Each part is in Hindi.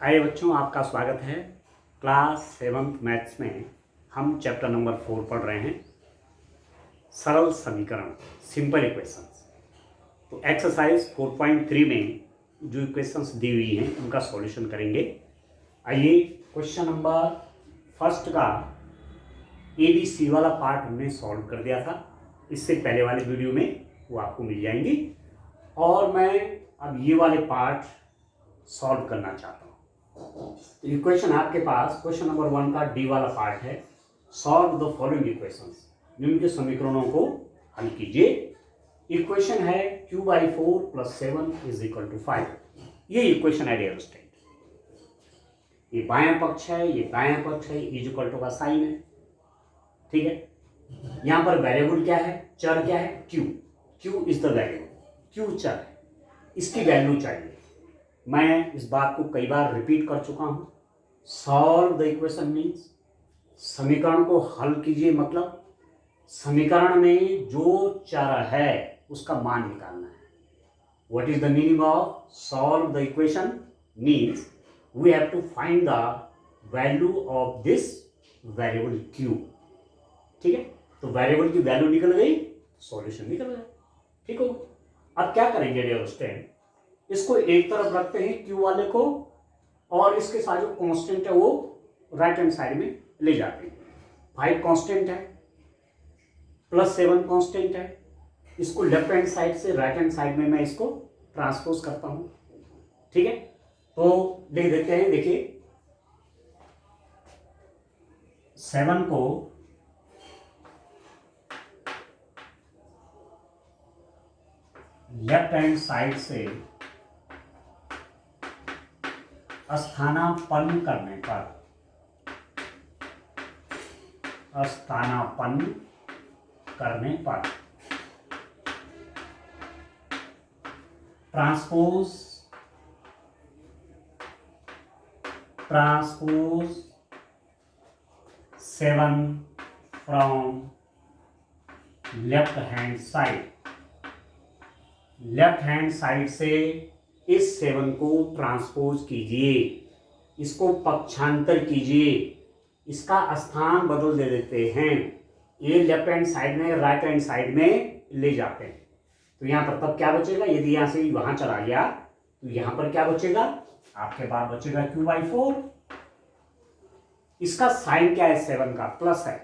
आइए बच्चों, आपका स्वागत है। क्लास 7th मैथ्स में हम चैप्टर नंबर 4 पढ़ रहे हैं, सरल समीकरण, सिंपल इक्वेशंस। तो एक्सरसाइज 4.3 में जो इक्वेशंस दी हुई हैं उनका सॉल्यूशन करेंगे। आइए, क्वेश्चन नंबर फर्स्ट का ABC वाला पार्ट हमने सॉल्व कर दिया था इससे पहले वाले वीडियो में, वो आपको मिल जाएंगी। और मैं अब ये वाले पार्ट सॉल्व करना चाहता हूँ। तो इक्वेशन आपके पास क्वेश्चन नंबर 1 का डी वाला पार्ट है। सॉल्व द फॉलोइंग इक्वेशंस, निम्न समीकरणों को हल कीजिए। इक्वेशन है q/4 + 7 = 5। ये इक्वेशन है डियर स्टूडेंट। ये बायां पक्ष है, ये दायां पक्ष है, इक्वल टू का साइन है, ठीक है। यहां पर वेरिएबल क्या है, चर क्या है, q is the variable, q चर है, इसकी वैल्यू चाहिए। मैं इस बात को कई बार रिपीट कर चुका हूं। सॉल्व द इक्वेशन मीन्स समीकरण को हल कीजिए, मतलब समीकरण में जो चर है उसका मान निकालना है। What is the meaning of solve the equation means we have to find the value of this variable q, ठीक है। तो वेरिएबल की वैल्यू निकल गई, सॉल्यूशन निकल गया, ठीक हो। अब क्या करेंगे डियर स्टूडेंट, इसको एक तरफ रखते हैं q वाले को, और इसके साथ जो कांस्टेंट है वो राइट हैंड साइड में ले जाते हैं। 5 कांस्टेंट है, +7 कांस्टेंट है। इसको लेफ्ट हैंड साइड से राइट हैंड साइड में मैं इसको ट्रांसपोज करता हूं, ठीक है। तो लिख देते हैं, देखिए 7 को लेफ्ट हैंड साइड से स्थानापन्न करने पर transpose 7 from left hand side से इस 7 को ट्रांसपोज कीजिए, इसको पक्षांतर कीजिए, इसका स्थान बदल दे देते हैं। ये लेफ्ट हैंड साइड में राइट हैंड साइड में ले जाते हैं। तो यहां पर तब क्या बचेगा, यदि यहां से वहां चला गया तो यहां पर क्या बचेगा, आपके पास बचेगा q/4। इसका साइन क्या है, 7 का प्लस है।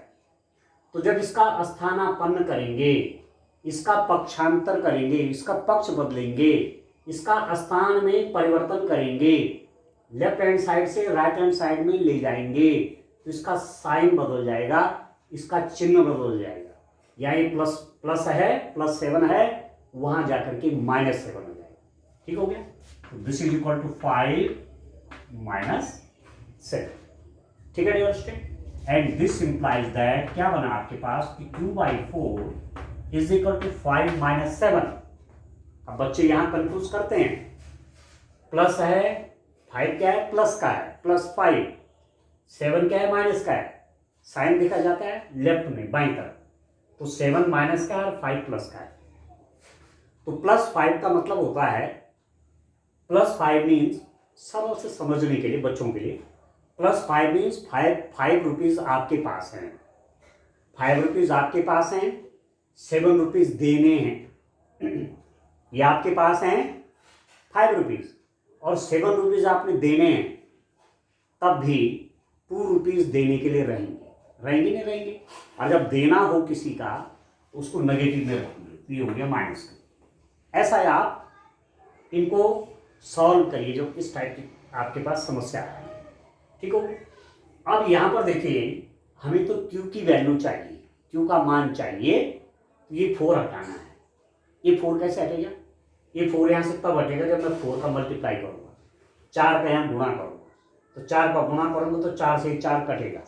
तो जब इसका स्थानापन्न करेंगे, इसका पक्षांतर करेंगे, इसका पक्ष बदलेंगे, इसका स्थान में परिवर्तन करेंगे, लेफ्ट हैंड साइड से राइट हैंड साइड में ले जाएंगे, तो इसका साइन बदल जाएगा, इसका चिन्ह बदल जाएगा। या ये प्लस है, +7 है, वहां जाकर के -7 हो जाएगा, ठीक हो गया। तो दिस इज इक्वल टू 5 - 7, ठीक है dear student. And this implies that क्या बना आपके पास कि q/4 = 5 - 7। अब बच्चे यहां कंफ्यूज करते हैं, प्लस है, 5 क्या है, प्लस का है, +5, 7 क्या है, माइनस का है। साइन देखा जाता है लेफ्ट में बाईं तरफ, तो 7 माइनस का है और 5 प्लस का है। तो +5 का मतलब होता है, +5 मीन्स सरल से समझने के लिए, बच्चों के लिए, +5 मीन्स 5 रुपीज आपके पास हैं, 5 रुपीज आपके पास हैं, 7 रुपीज देने हैं। ये आपके पास हैं 5 रुपीज और 7 रुपीज आपने देने हैं, तब भी 2 रुपीज देने के लिए रहेंगे नहीं रहेंगे। और जब देना हो किसी का उसको नेगेटिव में रखेंगे, तो ये हो गया माइनस का। ऐसा है, आप इनको सॉल्व करिए जो इस टाइप की आपके पास समस्या है, ठीक हो। अब यहां पर देखिए, हमें तो q की वैल्यू चाहिए, q का मान चाहिए, तो ये 4 हटाना है। ये 4 कैसे हटेगा, ये 4 यहां से तब हटेगा जब मैं 4 का मल्टीप्लाई करूंगा, 4 का यहां गुणा करूंगा। तो 4 का गुणा करूंगा तो 4 से 4 कटेगा,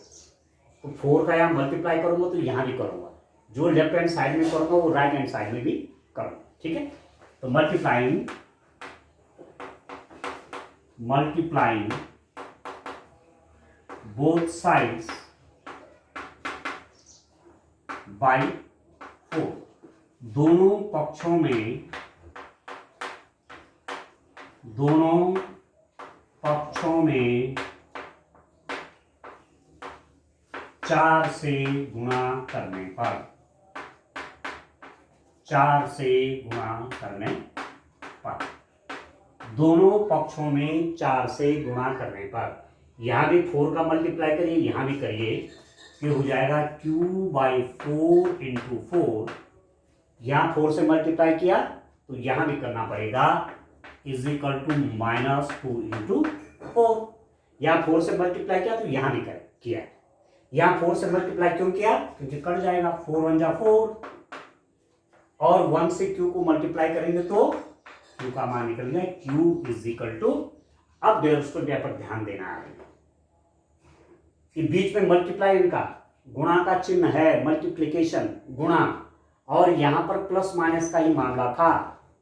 तो 4 का यहां मल्टीप्लाई करूंगा तो यहां भी करूंगा, जो लेफ्ट हैंड साइड में करूंगा वो राइट हैंड साइड में भी करूंगा, ठीक है। तो मल्टीप्लाइंग बोथ साइड्स बाय 4, दोनों पक्षों में पक्षों में 4 से गुणा करने पर, 4 से गुणा करने पर, दोनों पक्षों में 4 से गुणा करने पर, यहां भी 4 का मल्टीप्लाई करिए, यहां भी करिए, ये हो जाएगा q/4 इंटू 4, यहां 4 से मल्टीप्लाई किया तो यहां भी करना पड़ेगा, इज इक्वल टू -2 इंटू 4, यहां 4 से मल्टीप्लाई किया तो यहां भी किया, यहां 4 से मल्टीप्लाई क्यों किया, क्योंकि कट जाएगा, 4 1 जा 4, और 1 से q को मल्टीप्लाई करेंगे तो q का मान निकल गया, q इज इक्वल टू, अब दोस्तों पर ध्यान देना है कि बीच में मल्टीप्लाई इनका गुणा का चिन्ह है, मल्टीप्लिकेशन गुणा, और यहां पर प्लस माइनस का ही मामला था,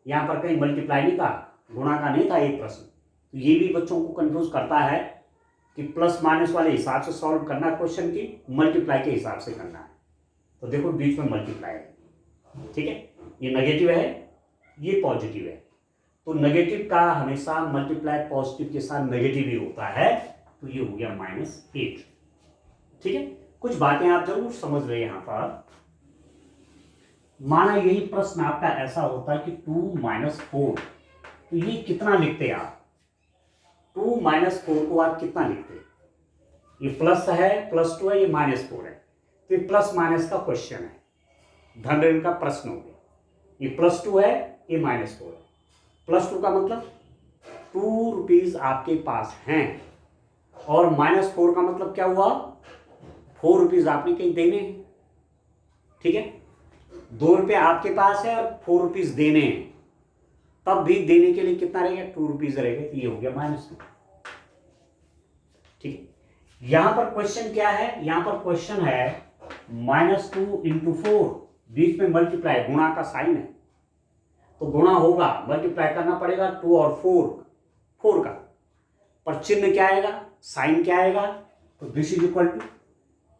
यहां पर कहीं मल्टीप्लाई नहीं था, गुणा का नहीं था ये प्रश्न। तो ये भी बच्चों को कंफ्यूज करता है कि प्लस माइनस वाले हिसाब से सॉल्व करना है क्वेश्चन की, मल्टीप्लाई के हिसाब से करना है। तो देखो बीच में मल्टीप्लाई है, ठीक है, ये नेगेटिव है, ये पॉजिटिव है, तो नेगेटिव का हमेशा मल्टीप्लाई पॉजिटिव के साथ नेगेटिव ही होता है, तो ये हो गया -8, ठीक है। कुछ बातें आप जरूर समझ रहे हैं यहां पर। माना यही प्रश्न आपका ऐसा होता है कि 2 - 4, तो ये कितना लिखते आप, 2 - 4 को आप कितना लिखते, ये प्लस है, +2 है, ये -4 है, तो ये प्लस माइनस का क्वेश्चन है, धन ऋण का प्रश्न हो गया, ये +2 है, ये -4 है, +2 का मतलब 2 रुपीज आपके पास हैं, और -4 का मतलब क्या हुआ, 4 रुपीज आपने कहीं देने हैं, ठीक है, 2 रुपये आपके पास है और 4 रुपीज देने हैं, तब भी देने के लिए कितना रहेगा, 2 रुपीज रहेगा, तो ये हो गया -2, ठीक है। यहां पर क्वेश्चन क्या है, यहां पर क्वेश्चन है -2 इंटू 4, बीच में मल्टीप्लाई गुणा का साइन है, तो गुणा होगा, मल्टीप्लाई करना पड़ेगा 2 और 4 का, पर चिन्ह क्या आएगा, साइन क्या आएगा, तो this is equal to,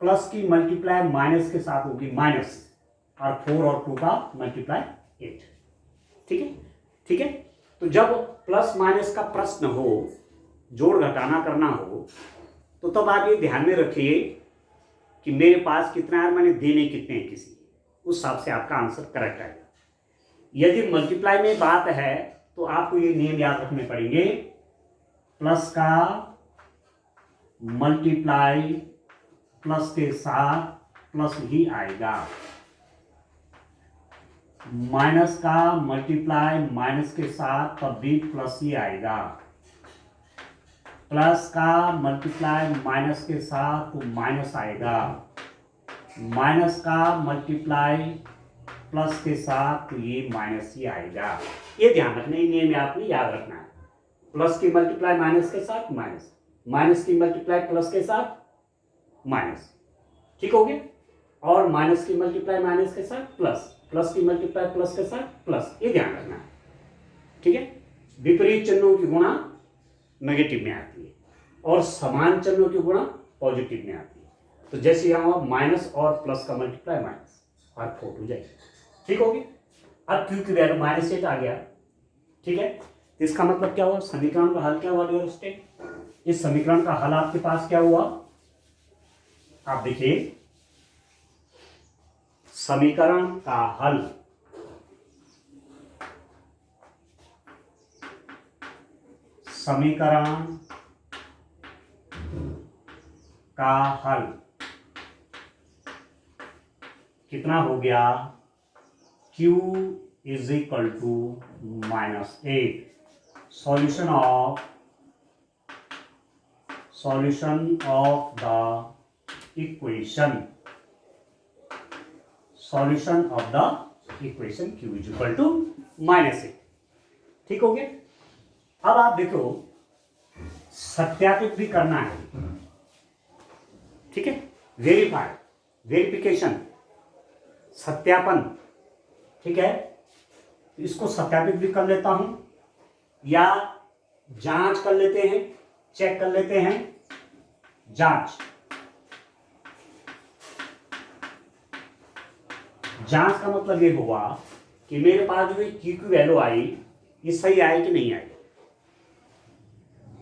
plus की मल्टीप्लाई माइनस के साथ होगी माइनस, और 4 और 2 का मल्टीप्लाई 8, ठीक है, ठीक है। तो जब प्लस माइनस का प्रश्न हो, जोड़ घटाना करना हो, तो तब आप ये ध्यान में रखिए कि मेरे पास कितना है, मैंने देने कितने हैं किसी, उस हिसाब से आपका आंसर करेक्ट आएगा। यदि मल्टीप्लाई में बात है तो आपको ये नियम याद रखने पड़ेंगे, प्लस का मल्टीप्लाई प्लस के साथ प्लस ही आएगा, माइनस का मल्टीप्लाई माइनस के साथ तब भी प्लस ही आएगा, प्लस का मल्टीप्लाई माइनस के साथ तो माइनस आएगा, माइनस का मल्टीप्लाई प्लस के साथ तो ये माइनस ही आएगा, ये ध्यान रखना, ये नियम आपने याद रखना है, प्लस की मल्टीप्लाई माइनस के साथ माइनस, माइनस की मल्टीप्लाई प्लस के साथ माइनस, ठीक हो गया, और माइनस की मल्टीप्लाई माइनस के साथ प्लस, प्लस की मल्टीप्लाई प्लस के साथ प्लस, ये ध्यान रखना है, ठीक है। विपरीत चिन्हों की गुणा नेगेटिव में आती है और समान चिन्हों की गुणा पॉजिटिव में आती है, तो जैसे यहाँ माइनस और प्लस का मल्टीप्लाई माइनस और 4 हो जाएगी, ठीक हो गया। अब q की वैल्यू -8 आ गया, ठीक है, तो इसका मतलब क्या हुआ, समीकरण का हल क्या हुआ डियर स्टूडेंट, इस समीकरण का हल आपके पास क्या हुआ, आप देखिए समीकरण का हल, समीकरण का हल कितना हो गया, q is equal to -8, solution of the equation, solution of the equation q is equal to -8, ठीक हो गया। अब आप देखो सत्यापित भी करना है, ठीक है, वेरीफाई, वेरिफिकेशन, सत्यापन, ठीक है, इसको सत्यापित भी कर लेता हूं या जांच कर लेते हैं, चेक कर लेते हैं, जांच, जांच का मतलब ये हुआ कि मेरे पास जो q की वैल्यू आई, ये सही आई कि नहीं आई,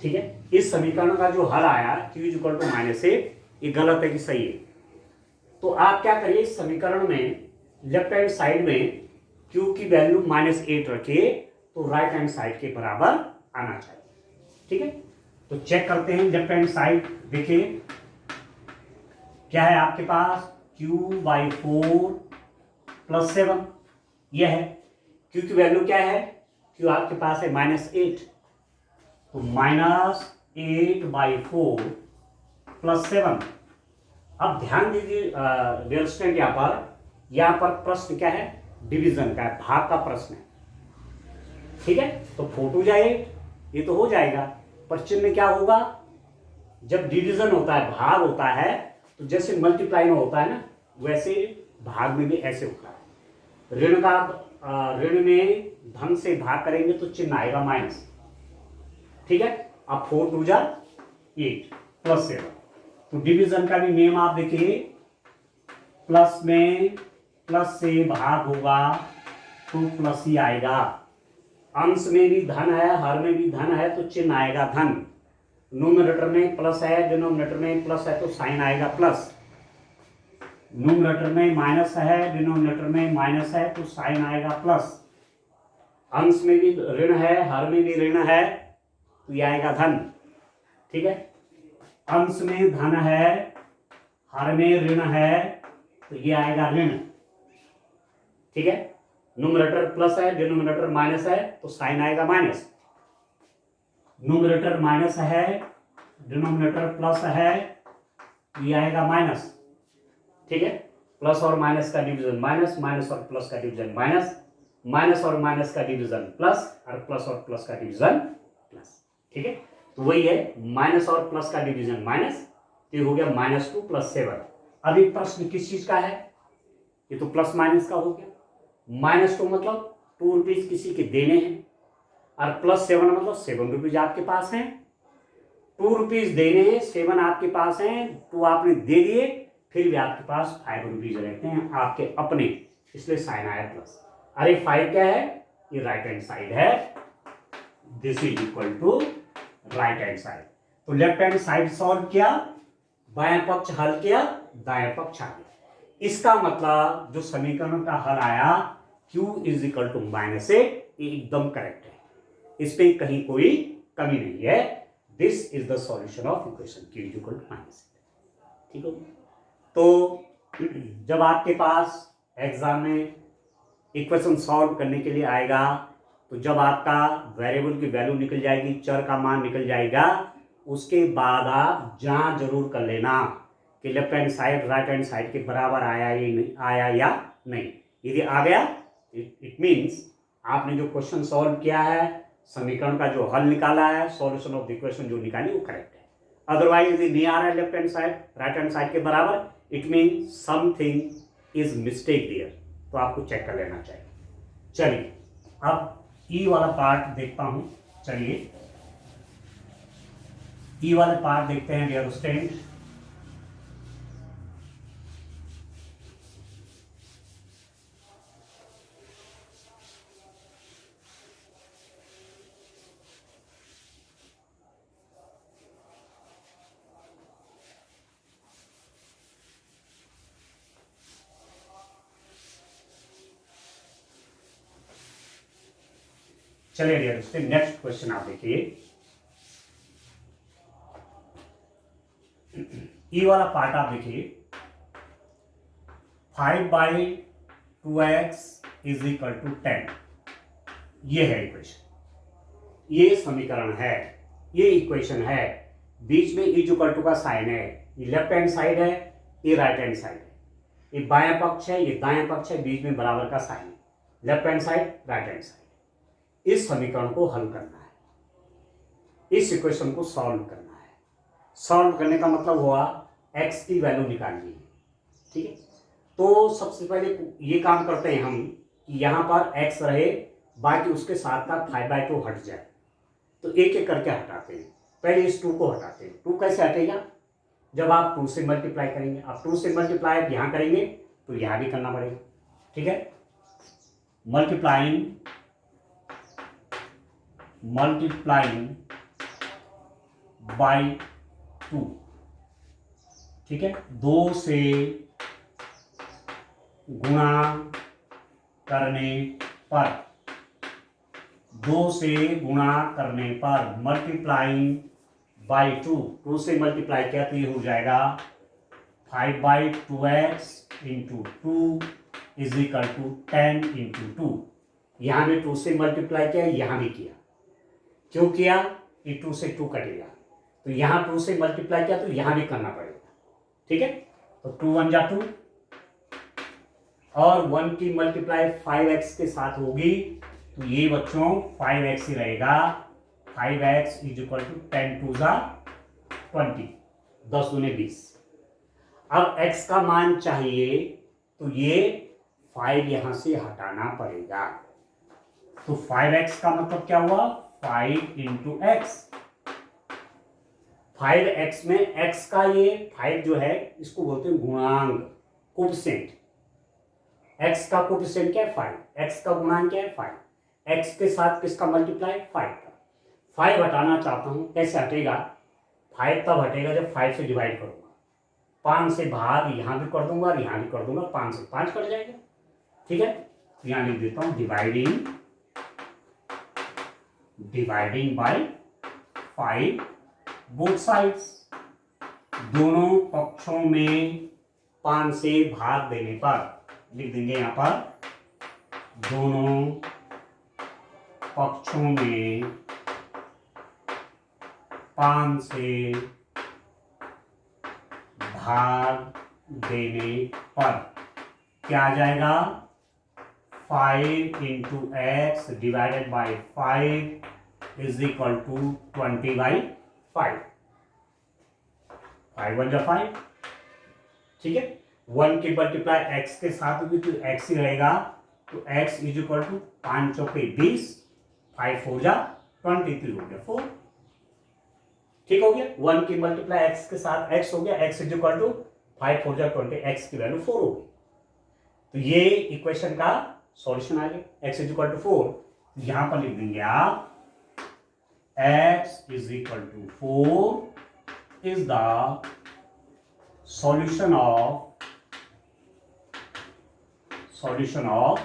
ठीक है। इस समीकरण का जो हल आया q इक्वल टू -8, ये गलत है कि सही है? तो आप क्या करिए, इस समीकरण में लेफ्ट हैंड साइड में q की वैल्यू -8 रखिए, तो राइट हैंड साइड के बराबर आना चाहिए। ठीक है, तो चेक करते हैं लेफ्ट हैंड साइड। देखिए क्या है आपके पास, q/4 + 7, यह है। q की वैल्यू क्या है, q आपके पास है -8, तो -8/4 + 7। अब ध्यान दीजिए डियर स्टूडेंट, यहाँ पर प्रश्न क्या है, डिवीजन का है, भाग का प्रश्न है। ठीक है, तो 4 2 जा 8, ये तो हो जाएगा, पर चिन्ह क्या होगा, जब डिवीजन होता है, भाग होता है, तो जैसे मल्टीप्लाई में होता है ना, वैसे भाग में भी ऐसे होता है। ऋण का ऋण में धन से भाग करेंगे तो चिन्ह आएगा माइनस। ठीक है, अब 4 2 जा 8 + 7, तो डिवीजन का भी नियम आप देखिए, प्लस में प्लस से भाग होगा तो प्लस ही आएगा। अंश में भी धन है, हर में भी धन है, तो चिन्ह आएगा धन। न्यूमरेटर में प्लस है, डिनोमिनेटर में प्लस है, तो साइन आएगा प्लस। न्यूमरेटर में माइनस है, डिनोमिनेटर में माइनस है, तो साइन आएगा प्लस। अंश में भी ऋण है, हर में भी ऋण है, तो यह आएगा धन। ठीक है, अंश में धन है, हर में ऋण है, तो ये आएगा ऋण। ठीक है, न्यूमरेटर प्लस है, डिनोमिनेटर माइनस है, तो साइन आएगा माइनस। न्यूमरेटर माइनस है, डिनोमिनेटर प्लस है, ये आएगा माइनस। ठीक है, प्लस और माइनस का डिवीजन माइनस, माइनस और प्लस का डिवीजन माइनस, माइनस और माइनस का डिवीजन प्लस, और प्लस का डिवीजन प्लस। ठीक है, तो वही है, माइनस और प्लस का डिवीजन माइनस, तो ये हो गया -2 + 7। अभी प्रश्न किस चीज का है, ये तो प्लस माइनस का हो गया। -2 मतलब 2 रुपीज किसी के देने हैं, और +7 मतलब 7 रुपीज आपके पास हैं। 2 रुपीज देने हैं, 7 आपके पास हैं, 2 आपने दे दिए, फिर भी आपके पास 5 रुपीज रहते हैं आपके अपने, इसलिए साइन आया प्लस। अरे 5 क्या है, ये राइट हैंड साइड है, this is equal to right hand side. तो लेफ्ट हैंड साइड सॉल्व किया, बाएं पक्ष हल किया, दाएं पक्ष आ गया। इसका मतलब जो समीकरण का हल आया q इज इक्वल टू -8, ये एकदम करेक्ट है, इस पे कहीं कोई कमी नहीं है। This is the solution of equation q is equal to -8। ठीक है, तो जब आपके पास एग्जाम में इक्वेशन सॉल्व करने के लिए आएगा, तो जब आपका वेरिएबल की वैल्यू निकल जाएगी, चर का मान निकल जाएगा, उसके बाद आप जांच जरूर कर लेना कि left hand side right hand side के बराबर आया या नहीं। यदि आ गया, इट मीन्स आपने जो क्वेश्चन सॉल्व किया है, समीकरण का जो हल निकाला है, सॉल्यूशन ऑफ द इक्वेशन जो निकाली, वो करेक्ट है। अदरवाइज यदि नहीं आ रहा है left hand side right hand side के बराबर, it mean something is mistake there, तो आपको चेक कर लेना चाहिए। चलिए अब ई वाला पार्ट देखता हूं। चलिए ई वाले पार्ट देखते हैं डियर स्टूडेंट। चलिए डियर स्टूडेंट, नेक्स्ट क्वेश्चन आप देखिए। ई वाला पार्ट आप देखिए, 5/2x इज इक्वल टू 10, ये है इक्वेशन, ये समीकरण है, ये इक्वेशन है। बीच में इज इक्वल टू का साइन है, ये लेफ्ट हैंड साइड है, ये राइट हैंड साइड है, ये बायां पक्ष है, ये दायां पक्ष है, बीच में बराबर का साइन है, left hand side right hand side. इस समीकरण को हल करना है, इस इक्वेशन को सॉल्व करना है। सॉल्व करने का मतलब हुआ x की वैल्यू निकालनी है। ठीक है, तो सबसे पहले ये काम करते हैं हम कि यहाँ पर x रहे, बाकी उसके साथ का 5/2 हट जाए, तो एक एक करके हटाते हैं। पहले इस 2 को हटाते हैं। 2 कैसे हटेगा, जब आप 2 से मल्टीप्लाई करेंगे। आप 2 से मल्टीप्लाई यहाँ करेंगे तो यहाँ भी करना पड़ेगा। ठीक है, मल्टीप्लाइंग बाई 2, ठीक है। 2 से गुणा करने पर, 2 से गुणा करने पर मल्टीप्लाइंग बाई 2, 2 से मल्टीप्लाई किया तो ये हो जाएगा 5/2x into 2 is equal to 10 into 2। यहां भी 2 से मल्टीप्लाई किया, यहां भी किया। क्यों किया? ये 2 से 2 कटेगा, तो यहां 2 से मल्टीप्लाई किया तो यहां भी करना पड़ेगा, ठीक है। तो 2 1 जा 2 और 1 की मल्टीप्लाई 5x के साथ होगी, तो ये बच्चों 5x ही रहेगा। 5x इज इक्वल टू 10 2 जा 20, 10 दूने 20। अब x का मान चाहिए तो ये 5 यहां से हटाना पड़ेगा। तो 5x का मतलब क्या हुआ? 5 इंटू एक्स। 5x में x का ये 5 जो है इसको बोलते हैं गुणांक, कोफिशिएंट। x का कोफिशिएंट क्या है? 5। x का गुणांक क्या है? 5। x के साथ किसका मल्टीप्लाई? 5 का। 5 हटाना चाहता हूं, कैसे हटेगा? 5 तब हटेगा जब 5 से डिवाइड करूंगा। 5 से भाग यहां भी कर दूंगा और यहां भी कर दूंगा, 5 से 5 कट जाएगा, ठीक है। तो यहां लिख देता हूं डिवाइडिंग बाय 5 बोथ साइड्स, दोनों पक्षों में 5 से भाग देने पर लिख देंगे यहां पर, दोनों पक्षों में 5 से भाग देने पर क्या आ जाएगा? 5 into x divided by 5 is equal to 20/5। 5 1 जा 5, ठीक है। 1 की मल्टीप्लाई x के साथ होगी तो x ही रहेगा, तो x इज इक्वल टू 5 चौके 20, 5 4 जा 23 हो गया 4, ठीक हो गया। 1 की मल्टीप्लाई x के साथ x हो गया, x इज इक्वल टू 5 4 जा 20, x की वैल्यू 4 होगी। तो ये इक्वेशन का सॉल्यूशन आ गया, x इज इक्वल टू 4। यहां पर लिख देंगे आप x is equal to 4 is the solution of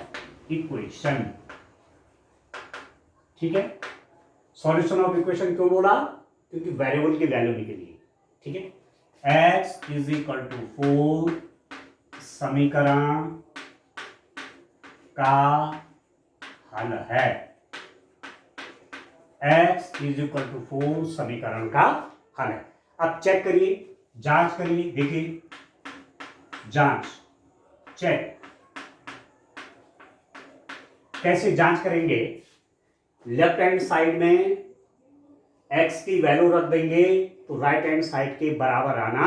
equation, ठीक है। सॉल्यूशन ऑफ इक्वेशन क्यों बोला? क्योंकि वेरिएबल की वैल्यू निकली, ठीक है। x इज इक्वल टू 4 समीकरण का हल है, x इज इक्वल टू 4 समीकरण का हल है। अब चेक करिए, जांच करिए, देखिए, जांच चेक कैसे जांच करेंगे? लेफ्ट हैंड साइड में x की वैल्यू रख देंगे तो राइट हैंड साइड के बराबर आना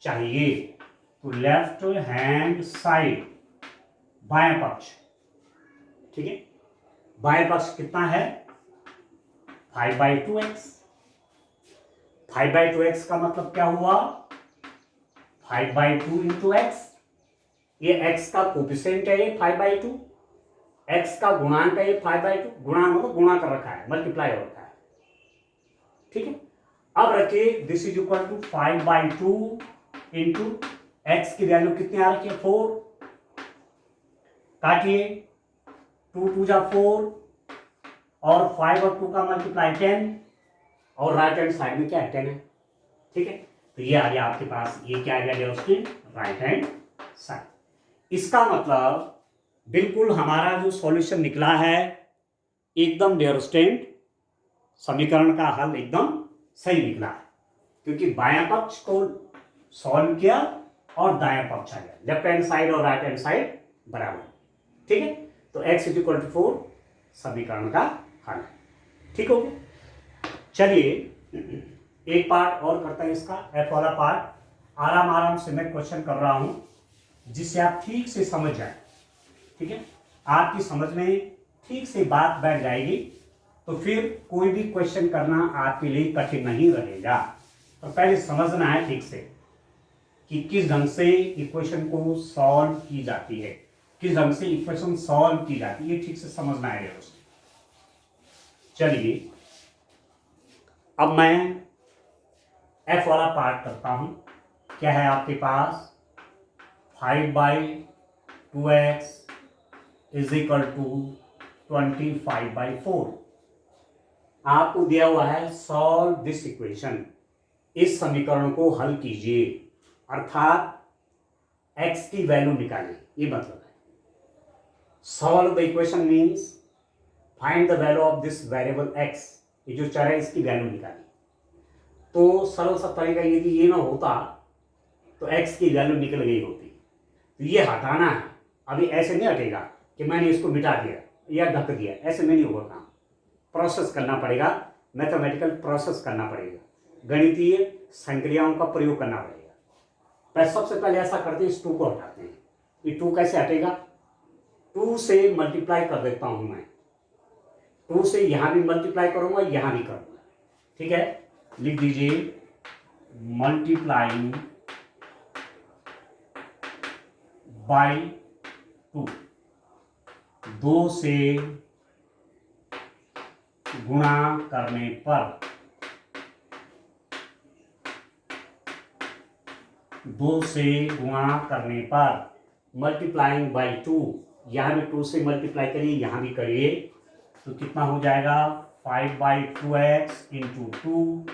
चाहिए। तो लेफ्ट हैंड साइड बाएं पक्ष, ठीक है। बाएं पक्ष कितना है? 5/2x। 5/2x का मतलब क्या हुआ? 5/2 इंटू एक्स। ये x का कोफिशिएंट है, ये 5/2। x का गुणांक है, ये 5/2। गुणांक मतलब गुणा कर रखा है, मल्टीप्लाई हो रखा है, ठीक है। अब रखिए this is equal to 5/2 into x की वैल्यू कितनी आ रखी है? 4। काटिए, 2 2 जा 4 और 5 और 2 का मल्टीप्लाई 10 और राइट हैंड साइड में क्या है? 10 है, ठीक है। तो ये आ गया आपके पास, ये क्या आ गया उसकी राइट हैंड साइड। इसका मतलब बिल्कुल हमारा जो सॉल्यूशन निकला है एकदम डियर स्टूडेंट, समीकरण का हल एकदम सही निकला है, क्योंकि बायां पक्ष को सॉल्व किया और दायां पक्ष आ गया, लेफ्ट हैंड साइड और राइट हैंड साइड बराबर, ठीक है। तो x इज इक्वल टू 4 समीकरण का हल है, ठीक हो गया। चलिए एक पार्ट और करते हैं इसका, f वाला पार्ट। आराम से मैं क्वेश्चन कर रहा हूं जिससे आप ठीक से समझ जाए, ठीक है। आपकी समझ में ठीक से बात बैठ जाएगी तो फिर कोई भी क्वेश्चन करना आपके लिए कठिन नहीं रहेगा। तो पहले समझना है ठीक से कि किस ढंग से इक्वेशन को सॉल्व की जाती है, किस ढंग से इक्वेशन सॉल्व की जाती है, ठीक से समझना है दोस्तों। चलिए अब मैं एफ वाला पार्ट करता हूं। क्या है आपके पास 5/2x इज इक्वल टू 25/4। आपको दिया हुआ है सॉल्व दिस इक्वेशन, इस समीकरण को हल कीजिए, अर्थात x की वैल्यू निकालिए, ये मतलब है। Solve the equation means find the value of this variable x, ये जो चर है इसकी वैल्यू निकालिए। तो सरल सा तरीका, यदि ये ना होता तो x की वैल्यू निकल गई होती। तो ये हटाना है, अभी ऐसे नहीं हटेगा कि मैंने इसको मिटा दिया या ढक दिया, ऐसे में नहीं होगा काम। प्रोसेस करना पड़ेगा, मैथमेटिकल प्रोसेस करना पड़ेगा, गणितीय संक्रियाओं का प्रयोग करना पड़ेगा। सबसे पहले ऐसा करते हैं, इस 2 को हटाते हैं। ये 2 कैसे हटेगा, 2 से मल्टीप्लाई कर देता हूं मैं, 2 से यहां भी मल्टीप्लाई करूंगा, यहां भी करूंगा, ठीक है। लिख दीजिए मल्टीप्लाइंग बाई 2, 2 से गुणा करने पर, 2 से गुणा करने पर, मल्टीप्लाइंग बाई 2, यहां भी 2 से मल्टीप्लाई करिए, यहां भी करिए, तो कितना हो जाएगा 5/2x into 2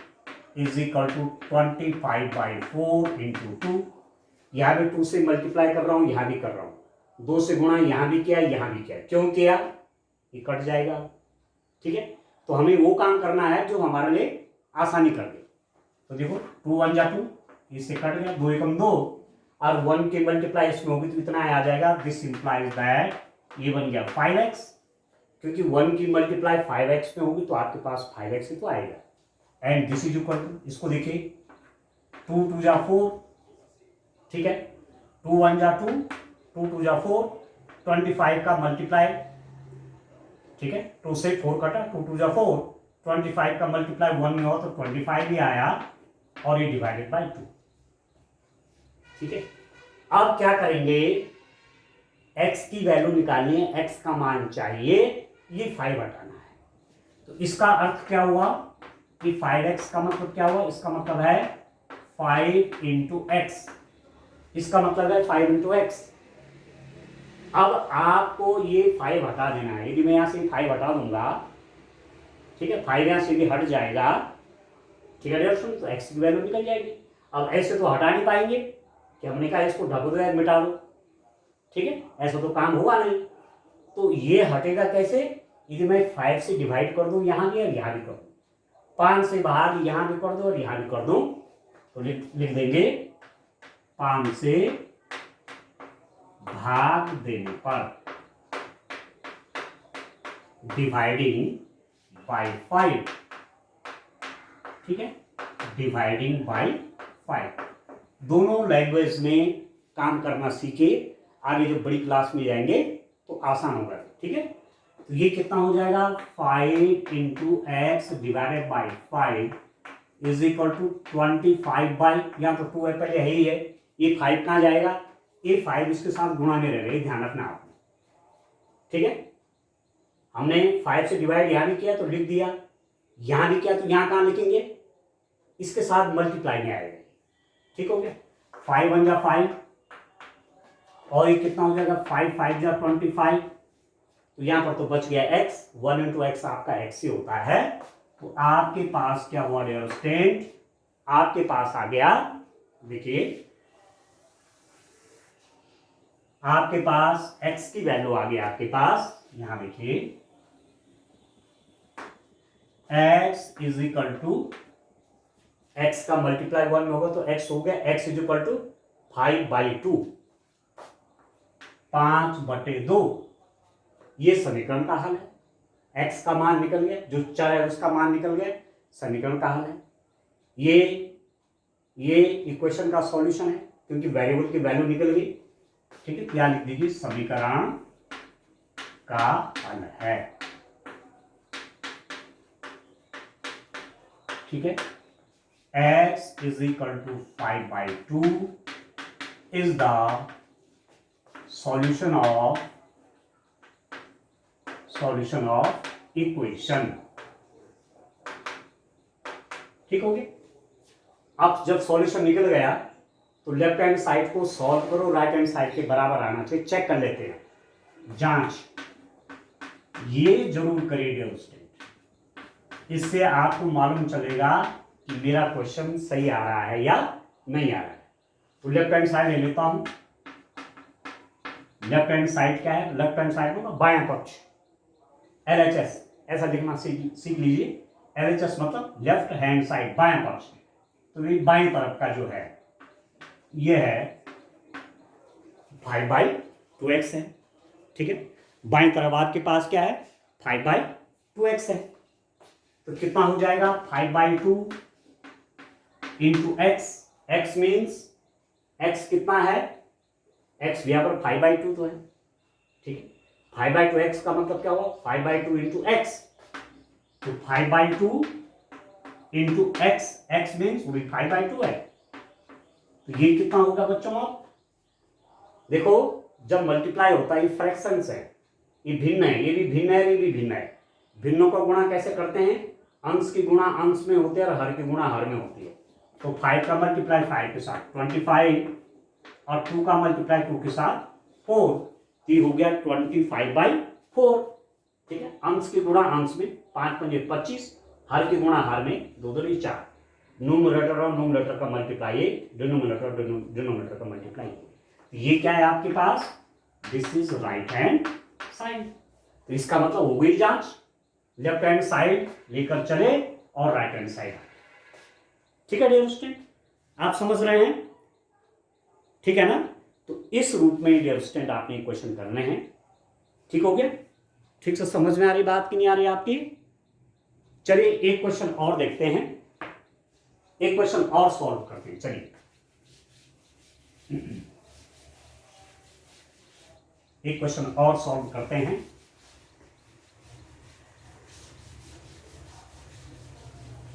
is equal to 25/4 into 2। यहां भी 2 से मल्टीप्लाई कर रहा हूं, यहां भी कर रहा हूं, 2 से गुणा यहां भी किया, यहां भी किया, क्यों किया, ये कट जाएगा, ठीक है। तो हमें वो काम करना है जो हमारे लिए आसानी कर दे। तो देखो 2 1 जा 2, इससे कट गया, 2 एकम 2, और 1 के मल्टीप्लाई इसमें होगी तो इतना आ जाएगा। दिस इंप्लाइज दैट ये बन गया 5x, क्योंकि 1 की मल्टीप्लाई 5x में होगी तो आपके पास 5x ही तो आएगा। And this is equal to, इसको देखिए 2 2 जा 4, ठीक है, 2 1 जा 2, 2 2 जा 4, 25 का मल्टीप्लाई, ठीक है, 2 से 4 कटा, 2 2 जा 4, 25 का मल्टीप्लाई 1 में हो तो 25 भी आया, और ये डिवाइडेड बाई 2, ठीक है। अब क्या करेंगे, x की वैल्यू निकालनी है, x का मान चाहिए, ये 5 हटाना है। तो इसका अर्थ क्या हुआ कि 5x का मतलब क्या हुआ, इसका मतलब है 5 इंटू एक्स, इसका मतलब है 5 इंटू एक्स। अब आपको ये 5 हटा देना है। यदि मैं यहां से 5 हटा दूंगा, ठीक है, 5 यहां से भी हट जाएगा, ठीक है, तो x की वैल्यू निकल जाएगी। अब ऐसे तो हटा नहीं पाएंगे कि हमने कहा इसको ढक दो या मिटा दो, ठीक है, ऐसा तो काम होगा नहीं। तो ये हटेगा कैसे, यदि मैं 5 से डिवाइड कर दूं, यहां भी और यहां भी कर दूं, 5 से बाहर यहां भी कर दो और यहां भी कर दूं, तो लिख देंगे 5 से भाग देने पर, डिवाइडिंग बाई 5, ठीक है, डिवाइडिंग बाई 5। दोनों लैंग्वेज में काम करना सीखे, आगे जब बड़ी क्लास में जाएंगे तो आसान होगा, ठीक है। तो ये कितना हो जाएगा 5 into x divided by 5 is equal to 25 by, यहाँ तो 2 है पहले है ही है, ये 5 कहाँ जाएगा, ये 5 इसके साथ गुणा में रहेगा, ये ध्यान रखना आपने, ठीक है। हमने 5 से डिवाइड यहाँ भी किया तो लिख दिया, यहाँ भी किया तो यहाँ कहाँ लिखेंगे, इसके साथ मल्टीप्लाई में आएगा, ठीक हो गया। 5 1 जा 5, और ये कितना हो जाएगा 5 5 जा 25, तो यहां पर तो बच गया x, 1 इंटू एक्स आपका x ही होता है। तो आपके पास क्या हुआ डियर स्टूडेंट, आपके पास आ गया, देखिए आपके पास x की वैल्यू आ गई आपके पास, यहां देखिए x is equal to, x का मल्टीप्लाई 1 में होगा तो x हो गया, x इज इक्वल टू 5/2, 5/2, ये समीकरण का हल है। x का मान निकल गया, जो चर है उसका मान निकल गया, समीकरण का हल है। ये इक्वेशन का सॉल्यूशन है, क्योंकि वेरिएबल की वैल्यू निकल गई, ठीक है। क्या लिख दीजिए, समीकरण का हल है, ठीक है। x is equal to 5/2 is the solution of equation, ठीक हो गया। अब जब सॉल्यूशन निकल गया तो लेफ्ट हैंड साइड को सॉल्व करो, राइट हैंड साइड के बराबर आना चाहिए। चेक कर लेते हैं, जांच ये जरूर करिए डियर स्टूडेंट, इससे आपको मालूम चलेगा कि मेरा क्वेश्चन सही आ रहा है या नहीं आ रहा है। तो लेफ्ट हैंड साइड ले लेता हूं। लेफ्ट हैंड साइड क्या है? लेफ्ट हैंड साइड में बायां पक्ष, LHS ऐसा लिखना सीख लीजिए। LHS मतलब लेफ्ट हैंड साइड, बायां पक्ष। तो ये बाईं तरफ का जो है ये है 5/2x है, ठीक है। बाईं तरफ आपके पास क्या है? 5/2x है। तो कितना हो जाएगा? 5/2 into x. X means x कितना है? एक्स यहाँ पर 5/2 तो है, ठीक है। 5/2x का मतलब क्या हुआ? 5/2 इंटू एक्स। तो 5/2 इंटू एक्स, एक्स मीन्स वो भी 5/2 है। तो ये कितना होगा बच्चों? आप देखो, जब मल्टीप्लाई होता है, ये फ्रैक्शंस है, ये भिन्न है, ये भी भिन्न है, ये भी भिन्न है। भिन्नों का गुणा कैसे करते हैं? अंश की गुणा अंश में होती है और हर की गुणा हर में होती है। तो 5 का मल्टीप्लाई 5 के साथ 25 और 2 का मल्टीप्लाई 2 के साथ 4, ये हो गया 25/4, ठीक है। अंश की गुणा अंश में 5 पंजे 25, हर की गुणा हर में 2 दूनी 4। न्यूमरेटर और न्यूमरेटर का मल्टीप्लाई 1, डिनोमिनेटर डिनोमिनेटर का मल्टीप्लाई 1। ये क्या है आपके पास? This is right hand side. तो इसका मतलब हो गई जांच, लेफ्ट हैंड साइड लेकर चले और राइट हैंड साइड। ठीक है डियर स्टूडेंट, आप समझ रहे हैं? ठीक है ना? तो इस रूप में डियर स्टूडेंट आपने क्वेश्चन करने हैं। ठीक हो गया? ठीक से समझ में आ रही बात कि नहीं आ रही आपकी? चलिए एक क्वेश्चन और देखते हैं, एक क्वेश्चन और सॉल्व करते हैं। चलिए एक क्वेश्चन और सॉल्व करते हैं।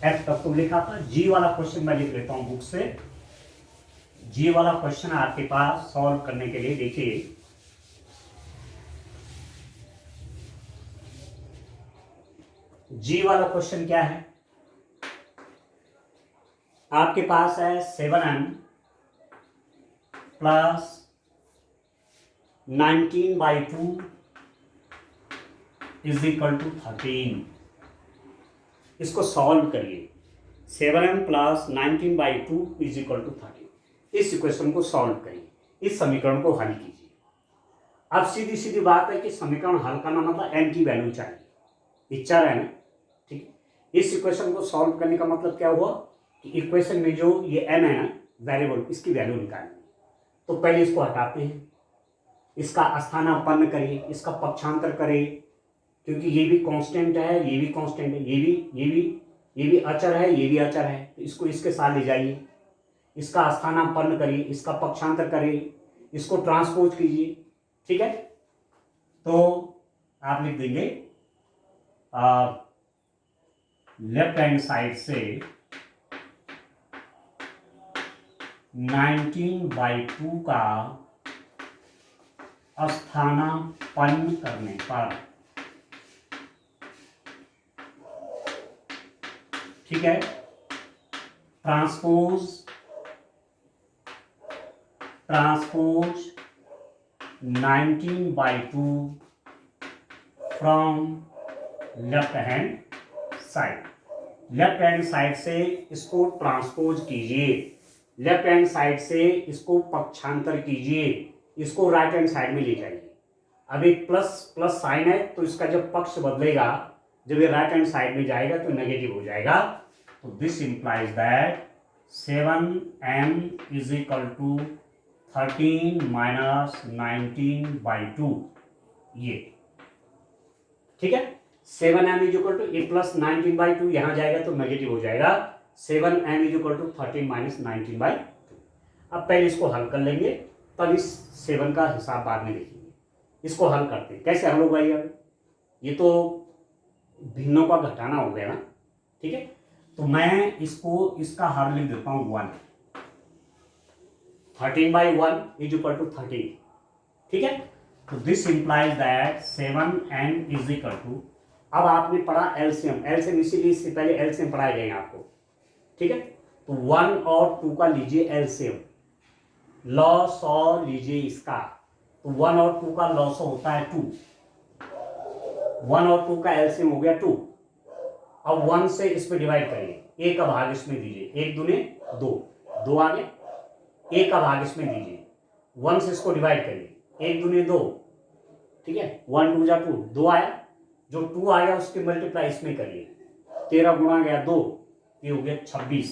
एफ तक तो लिखा था, जी वाला क्वेश्चन मैं लिख लेता हूं बुक से। जी वाला क्वेश्चन आपके पास सॉल्व करने के लिए देखिए, जी वाला क्वेश्चन क्या है आपके पास है? 7m plus 19/2 is equal to 13। इसको सॉल्व करिए। 7m plus 19/2 is equal to 13। इस इक्वेशन को सॉल्व करिए, इस समीकरण को हल कीजिए। अब सीधी सीधी बात है कि समीकरण हल करना मतलब n की वैल्यू चाहिए, ये चर है ना, ठीक है। इस इक्वेशन को सॉल्व करने का मतलब क्या हुआ कि इक्वेशन में जो ये n है ना वेरिएबल, इसकी वैल्यू निकालनी है। तो पहले इसको हटाते हैं, इसका स्थानापन्न करिए, इसका पक्षांतर करिए, क्योंकि ये भी कांस्टेंट है, ये भी कांस्टेंट है, ये भी अचर है, ये भी अचर है। तो इसको इसके साथ ले जाइए, इसका स्थानापन्न करिए, इसका पक्षांतर करिए, इसको ट्रांसपोज कीजिए, ठीक है। तो आप लिख देंगे लेफ्ट हैंड साइड से 19/2 का स्थानापन्न करने पर, ठीक है, transpose 19/2 from left hand side. Left hand side से इसको ट्रांसपोज कीजिए, लेफ्ट हैंड साइड से इसको पक्षांतर कीजिए, इसको राइट हैंड साइड में ले जाइए। अब एक प्लस प्लस साइन है, तो इसका जब पक्ष बदलेगा, जब ये राइट हैंड साइड में जाएगा तो नेगेटिव हो जाएगा। तो this implies that 7m is equal to 13 minus 19/2, ये ठीक है। 7m is equal to a plus 19/2, यहां जाएगा तो नेगेटिव हो जाएगा। 7m is equal to 13 minus 19/2। अब पहले इसको हल कर लेंगे, तब इस 7 का हिसाब बाद में देखेंगे। इसको हल करते हैं, कैसे हल होगा ये तो भिन्नों का घटाना हो गया ना, ठीक है। तो मैं इसको, इसका हल लिख देता हूं 1, 13/1 इज इक्वल टू 13, ठीक है। तो this implies that 7n is equal to, अब आपने पढ़ा एलसीएम, एलसीएम इसीलिए इससे पहले एलसीएम पढ़ाए गए आपको, ठीक है। तो 1 और 2 का लीजिए एलसीएम, लॉस और लीजिए इसका, तो 1 और 2 का लॉस होता है 2, 1 और 2 का एलसीएम हो गया 2। अब 1 से इस पे डिवाइड करिए, ए का भाग इसमें दीजिए, 1 दूने 2, 2 आ गए, ए का भाग इसमें दीजिए, 1 से इसको डिवाइड करिए, 1 दूने 2, ठीक है, 1 2 जा 2, 2 आया, जो 2 आया उसकी मल्टीप्लाई इसमें करिए, 13 गुणा गया 2, ये हो गया 26,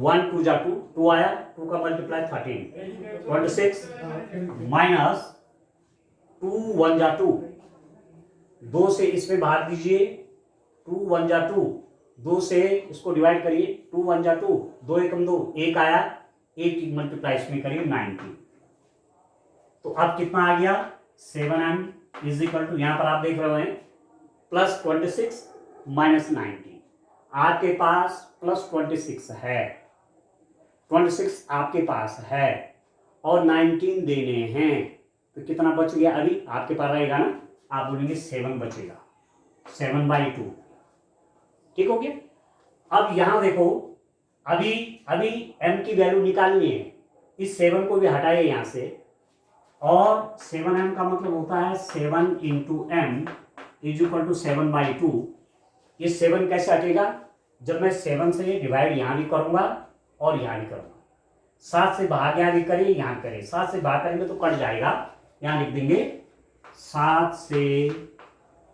1 2 जा 2, 2 आया, 2 का मल्टीप्लाई 13, 26 माइनस 2 1 जा 2, 2 से इसमें भाग दीजिए, 2 1 जा 2, 2 से इसको डिवाइड करिए, 2 1 जा 2, 2 एकम 2, 1 आया, 1 की मल्टीप्लाई इसमें करिए 90। तो अब कितना आ गया 7m इज इक्वल टू, यहां पर आप देख रहे हैं प्लस 26 माइनस 90, आपके पास प्लस 26 है, 26 आपके पास है और 19 देने हैं, तो कितना बच गया अभी आपके पास रहेगा ना, आप बोलेंगे 7 बचेगा, 7/2, ठीक हो गया। अब यहां देखो, अभी m की वैल्यू निकालनी है, इस 7 को भी हटाइए यहां से, और 7m का मतलब होता है 7 into m is equal to 7/2। ये 7 कैसे हटेगा, जब मैं 7 से डिवाइड यहां भी करूंगा और यहां भी करूंगा, 7 से भाग यहां भी करिए यहां करें, 7 से भाग करेंगे तो कट जाएगा, यहां लिख देंगे 7 से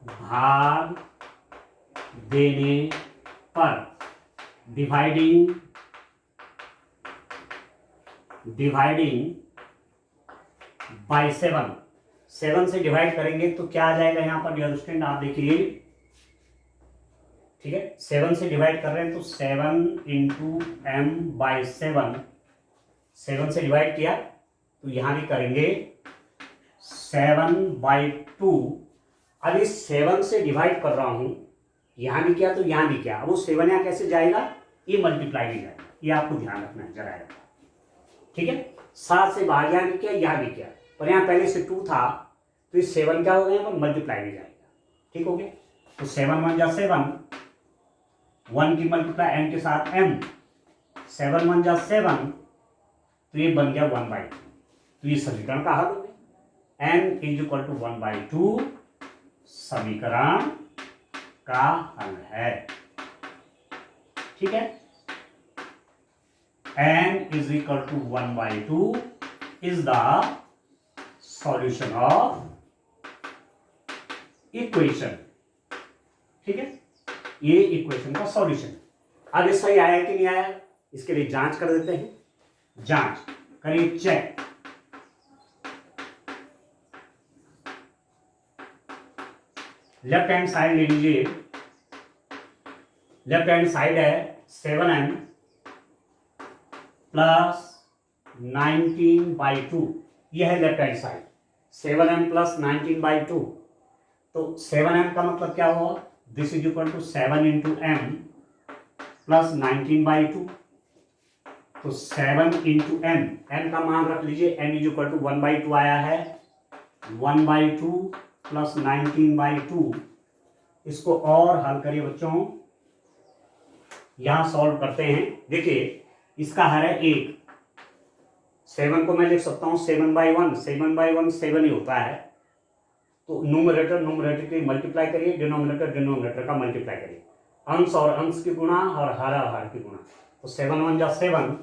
भाग देने पर डिवाइडिंग बाय 7, 7 से डिवाइड करेंगे तो क्या आ जाएगा यहाँ पर डियर स्टूडेंट, आप देखिए, ठीक है, 7 से डिवाइड कर रहे हैं तो 7 इंटू m बाई 7, 7 से डिवाइड किया तो यहां भी करेंगे 7/2। अब इस 7 से डिवाइड कर रहा हूं, यहां भी किया तो यहां भी किया, अब वो 7 यहां कैसे जाएगा, ये मल्टीप्लाई भी जाएगा, ये आपको ध्यान रखना है जरा, ठीक है। 7 से बाहर यहां भी किया यहां भी किया, पर यहां पहले से 2 था तो इस 7 क्या हो गया, मल्टीप्लाई भी जाएगा, ठीक हो गया। तो 7 1 जा 7, 1 की मल्टीप्लाई m के साथ m, 7 1 जा 7, तो ये बन गया 1/2, तो ये समीकरण का हल हो गया, n इज इक्वल टू 1/2 समीकरण का हल है, ठीक है। n is equal to 1/2 is the solution of equation, ठीक है, ये इक्वेशन का सॉल्यूशन। अब ये सही आया कि नहीं आया, इसके लिए जांच कर देते हैं, जांच करिए, चेक, लेफ्ट हैंड साइड ले लीजिए, लेफ्ट हैंड साइड है 7m प्लस 19/2, यह है left hand side, 7m plus 19/2, तो 7m का मतलब क्या हुआ, this is equal to 7 into m plus 19/2, तो 7 इंटू m का मान रख लीजिए, m इज इक्वल टू 1/2 आया है, 1/2 प्लस 19/2, इसको और हल करिए बच्चों, यहां सॉल्व करते हैं, देखिए इसका हर है 1, 7 को मैं लिख सकता हूं 7/1, 7/1 7 ही होता है, तो न्यूमरेटर की मल्टीप्लाई करिए, डिनोमिनेटर का मल्टीप्लाई करिए, अंश और अंश की गुणा और हर की गुणा, तो 7 1 जा 7,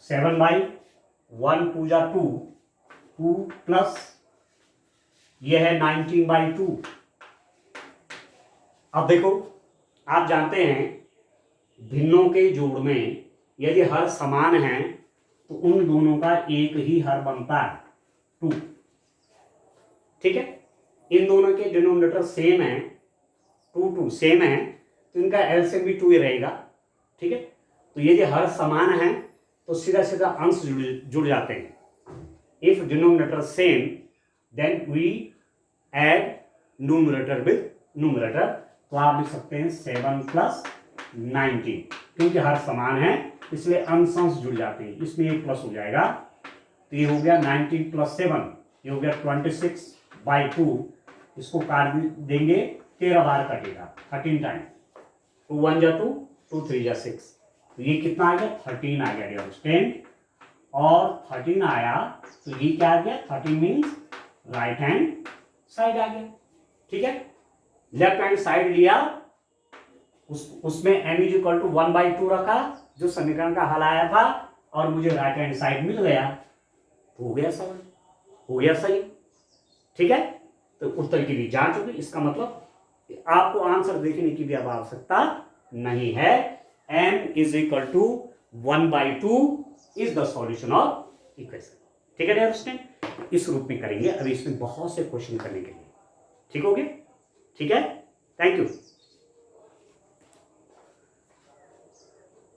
7/1 2 जा 2, 2 प्लस यह है 19/2। अब देखो, आप जानते हैं भिन्नों के जोड़ में यदि हर समान है तो उन दोनों का एक ही हर बनता है 2, ठीक है। इन दोनों के डिनोमिनेटर सेम है, 2 सेम है, तो इनका एलसीएम भी 2 ही रहेगा, ठीक है। तो यदि हर समान है तो सीधा सीधा अंश जुड़ जाते हैं, if denominator same then we add numerator with numerator, तो आप लिख सकते हैं 7 प्लस 19, क्योंकि हर समान है इसलिए अंश अंश जुड़ जाते हैं, इसमें एक प्लस हो जाएगा, तो ये हो गया 19 प्लस 7, ये हो गया 26/2, इसको काट देंगे, 13 बार कटेगा, 13 टाइम, 2 1 जा 2, 2 3 जा 6, तो ये कितना आ गया 13 आ गया डियर स्टूडेंट, और 13 आया तो ये क्या आ गया 13 मीन्स राइट हैंड साइड आ गया। ठीक है, लेफ्ट हैंड साइड लिया, उसमें m इज इक्वल टू 1/2 रखा जो समीकरण का हल आया था, और मुझे राइट हैंड साइड मिल गया, तो हो गया सवाल, हो गया सही। ठीक है, तो उत्तर की भी जांच होगी, इसका मतलब आपको आंसर देखने की भी अब आवश्यकता नहीं है। m is equal to 1/2 is the solution of equation. ठीक है डियर स्टूडेंट, इस रूप में करेंगे, अभी इसमें बहुत से क्वेश्चन करने के लिए। ठीक हो गया, ठीक है, थैंक यू।